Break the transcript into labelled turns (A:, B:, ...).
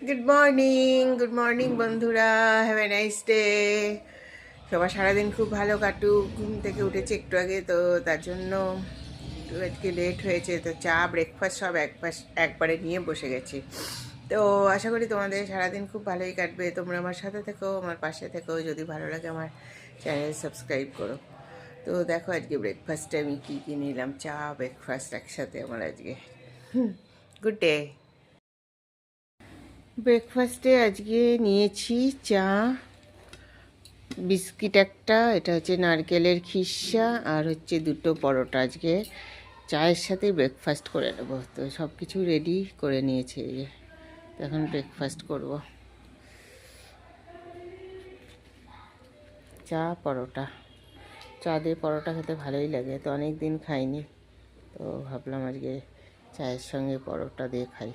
A: Good morning বন্ধুরা, have a nice day. সবার সারাদিন খুব ভালো কাটুক। ঘুম থেকে উঠেছি একটু আগে, তো তার জন্য একটু আজকে লেট হয়েছে, তো চা ব্রেকফাস্ট সব একবারে নিয়ে বসে গেছি। তো আশা করি তোমাদের সারাদিন খুব ভালোই কাটবে। তোমরা আমার সাথে থেকো, আমার পাশে থেকো। যদি ভালো লাগে আমার চ্যানেল সাবস্ক্রাইব করো। তো দেখো আজকে ব্রেকফাস্টে আমি কী কী নিলাম, চা ব্রেকফাস্ট একসাথে আমার আজকে। Good day. ব্রেকফাস্টে আজকে নিয়েছি চা, বিস্কিট একটা, এটা হচ্ছে নারকেলের খিসা, আর হচ্ছে দুটো পরোটা। আজকে চায়ের সাথে ব্রেকফাস্ট করে নেব। তো সব কিছু রেডি করে নিয়েছি, এই যে এখন ব্রেকফাস্ট করব। চা পরোটা, চা দিয়ে পরোটা খেতে ভালোই লাগে, তো অনেক দিন খাইনি, তো ভাবলাম আজকে চায়ের সঙ্গে পরোটা দিয়ে খাই।